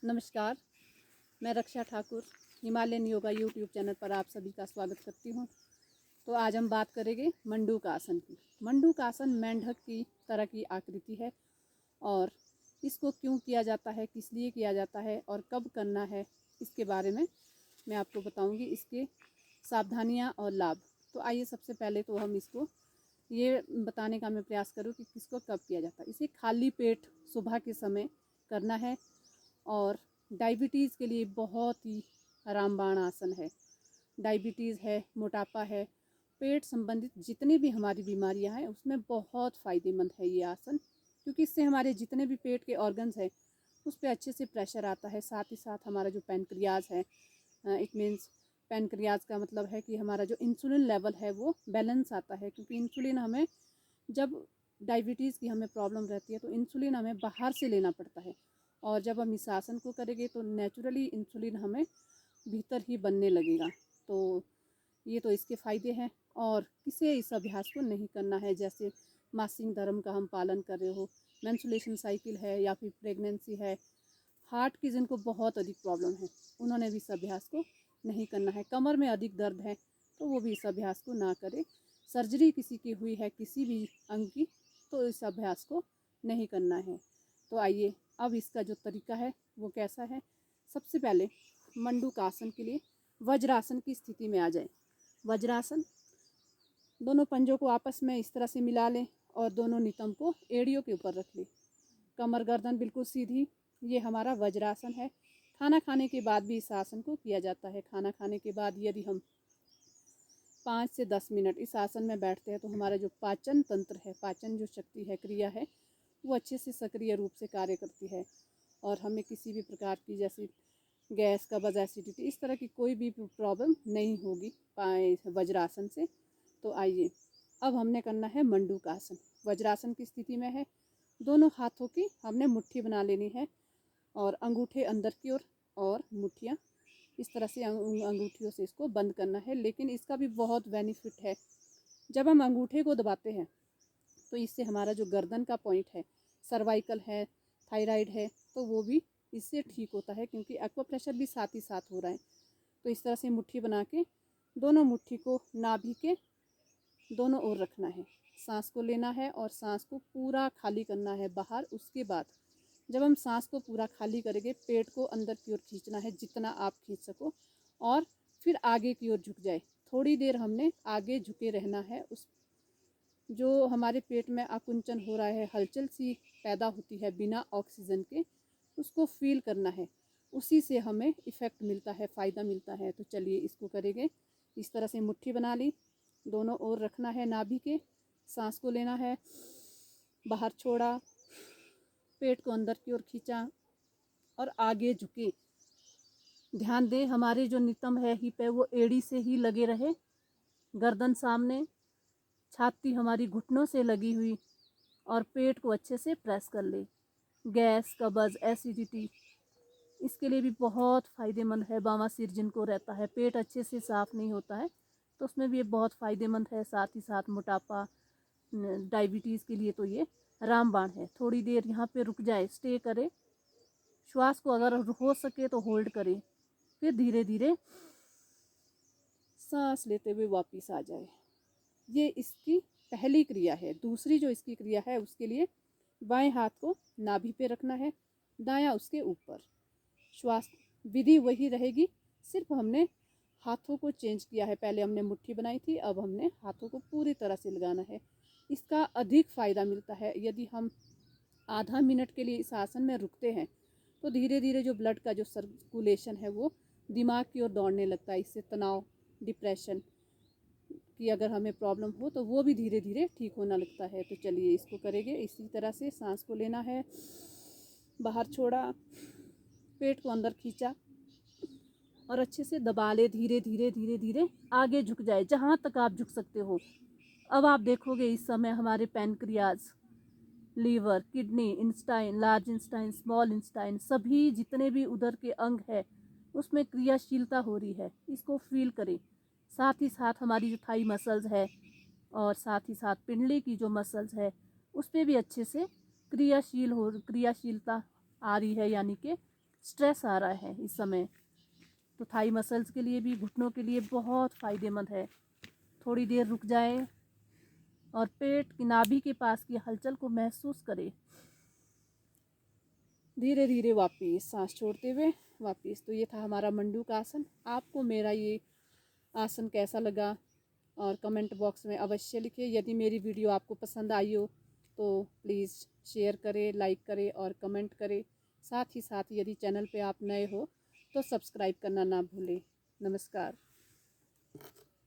नमस्कार, मैं Raksha Thakur Himalayan yoga YouTube channel पर आप सभी का स्वागत करती हूँ। तो आज हम बात करेंगे मंडूक आसन की। मंडूक आसन मेंढक की तरह की आकृति है और इसको क्यों किया जाता है, किस लिए किया जाता है और कब करना है, इसके बारे में मैं आपको बताऊंगी, इसके सावधानियाँ और लाभ। तो आइए सबसे पहले तो हम इसको ये बताने का मैं प्रयास करूँ कि किसको कब किया जाता है। इसे खाली पेट सुबह के समय करना है और डायबिटीज़ के लिए बहुत ही रामबाण आसन है। डायबिटीज़ है, मोटापा है, पेट संबंधित जितनी भी हमारी बीमारियां हैं उसमें बहुत फ़ायदेमंद है ये आसन, क्योंकि इससे हमारे जितने भी पेट के ऑर्गन्स हैं उस पर अच्छे से प्रेशर आता है। साथ ही साथ हमारा जो पैनक्रियाज है, इट मीन्स पैनक्रियाज का मतलब है कि हमारा जो इंसुलिन लेवल है वो बैलेंस आता है, क्योंकि इंसुलिन हमें जब डायबिटीज़ की हमें प्रॉब्लम रहती है तो इंसुलिन हमें बाहर से लेना पड़ता है, और जब हम इस आसन को करेंगे तो नेचुरली इंसुलिन हमें भीतर ही बनने लगेगा। तो ये तो इसके फ़ायदे हैं। और किसे इस अभ्यास को नहीं करना है, जैसे मासिक धर्म का हम पालन कर रहे हो, मेंस्ट्रुएशन साइकिल है या फिर प्रेगनेंसी है, हार्ट की जिनको बहुत अधिक प्रॉब्लम है उन्होंने भी इस अभ्यास को नहीं करना है। कमर में अधिक दर्द है तो वो भी इस अभ्यास को ना करें। सर्जरी किसी की हुई है किसी भी अंग की तो इस अभ्यास को नहीं करना है। तो आइए अब इसका जो तरीका है वो कैसा है। सबसे पहले मंडूक आसन के लिए वज्रासन की स्थिति में आ जाए। वज्रासन, दोनों पंजों को आपस में इस तरह से मिला लें और दोनों नितंब को एड़ियों के ऊपर रख लें। कमर गर्दन बिल्कुल सीधी, ये हमारा वज्रासन है। खाना खाने के बाद भी इस आसन को किया जाता है। खाना खाने के बाद यदि हम 5 से 10 मिनट इस आसन में बैठते हैं तो हमारा जो पाचन तंत्र है, पाचन जो शक्ति है, क्रिया है, वो अच्छे से सक्रिय रूप से कार्य करती है और हमें किसी भी प्रकार की जैसे गैस, कब्ज, एसिडिटी, इस तरह की कोई भी प्रॉब्लम नहीं होगी वज्रासन से। तो आइए अब हमने करना है मंडूक आसन। वज्रासन की स्थिति में है, दोनों हाथों की हमने मुट्ठी बना लेनी है और अंगूठे अंदर की ओर और मुट्ठियाँ इस तरह से अंगूठियों से इसको बंद करना है। लेकिन इसका भी बहुत बेनिफिट है। जब हम अंगूठे को दबाते हैं तो इससे हमारा जो गर्दन का पॉइंट है, सर्वाइकल है, थायराइड है, तो वो भी इससे ठीक होता है, क्योंकि एक्वाप्रेशर भी साथ ही साथ हो रहा है। तो इस तरह से मुट्ठी बना के दोनों मुट्ठी को नाभि के दोनों ओर रखना है। सांस को लेना है और सांस को पूरा खाली करना है बाहर। उसके बाद जब हम सांस को पूरा खाली करेंगे, पेट को अंदर की ओर खींचना है जितना आप खींच सको और फिर आगे की ओर झुक जाए। थोड़ी देर हमने आगे झुके रहना है। उस जो हमारे पेट में आकुंचन हो रहा है, हलचल सी पैदा होती है बिना ऑक्सीजन के, उसको फील करना है। उसी से हमें इफ़ेक्ट मिलता है, फ़ायदा मिलता है। तो चलिए इसको करेंगे। इस तरह से मुट्ठी बना ली, दोनों ओर रखना है नाभि के, सांस को लेना है, बाहर छोड़ा, पेट को अंदर की ओर खींचा और आगे झुके। ध्यान दें हमारे जो नितंब है हिप है वो एड़ी से ही लगे रहे, गर्दन सामने, छाती हमारी घुटनों से लगी हुई और पेट को अच्छे से प्रेस कर ले। गैस, कब्ज, एसिडिटी, इसके लिए भी बहुत फ़ायदेमंद है। बवासीर जिनको रहता है, पेट अच्छे से साफ़ नहीं होता है, तो उसमें भी ये बहुत फ़ायदेमंद है। साथ ही साथ मोटापा, डायबिटीज़ के लिए तो ये रामबाण है। थोड़ी देर यहाँ पे रुक जाए, स्टे करे, श्वास को अगर हो सके तो होल्ड करे, फिर धीरे धीरे सांस लेते हुए वापस आ जाए। ये इसकी पहली क्रिया है। दूसरी जो इसकी क्रिया है उसके लिए बाएं हाथ को नाभि पे रखना है, दायां उसके ऊपर। श्वास विधि वही रहेगी, सिर्फ हमने हाथों को चेंज किया है। पहले हमने मुट्ठी बनाई थी, अब हमने हाथों को पूरी तरह से लगाना है। इसका अधिक फ़ायदा मिलता है यदि हम आधा मिनट के लिए इस आसन में रुकते हैं तो धीरे धीरे जो ब्लड का जो सर्कुलेशन है वो दिमाग की ओर दौड़ने लगता है। इससे तनाव, डिप्रेशन की अगर हमें प्रॉब्लम हो तो वो भी धीरे धीरे ठीक होना लगता है। तो चलिए इसको करेंगे। इसी तरह से सांस को लेना है, बाहर छोड़ा, पेट को अंदर खींचा और अच्छे से दबा ले। धीरे धीरे धीरे धीरे आगे झुक जाए जहाँ तक आप झुक सकते हो। अब आप देखोगे इस समय हमारे pancreas, liver, kidney, intestine, large intestine, small intestine, सभी जितने भी उधर के अंग है उसमें क्रियाशीलता हो रही है। इसको फील करें। साथ ही साथ हमारी जो थाई मसल्स है और साथ ही साथ पिंडली की जो मसल्स है उस पर भी अच्छे से क्रियाशीलता आ रही है, यानी कि स्ट्रेस आ रहा है इस समय, तो थाई मसल्स के लिए भी, घुटनों के लिए बहुत फ़ायदेमंद है। थोड़ी देर रुक जाए और पेट की नाभि के पास की हलचल को महसूस करें। धीरे धीरे वापस सांस छोड़ते हुए वापस। तो ये था हमारा मंडूक आसन। आपको मेरा ये आसन कैसा लगा और कमेंट बॉक्स में अवश्य लिखें। यदि मेरी वीडियो आपको पसंद आई हो तो प्लीज़ शेयर करें, लाइक करें और कमेंट करें। साथ ही साथ यदि चैनल पे आप नए हो तो सब्सक्राइब करना ना भूलें। नमस्कार।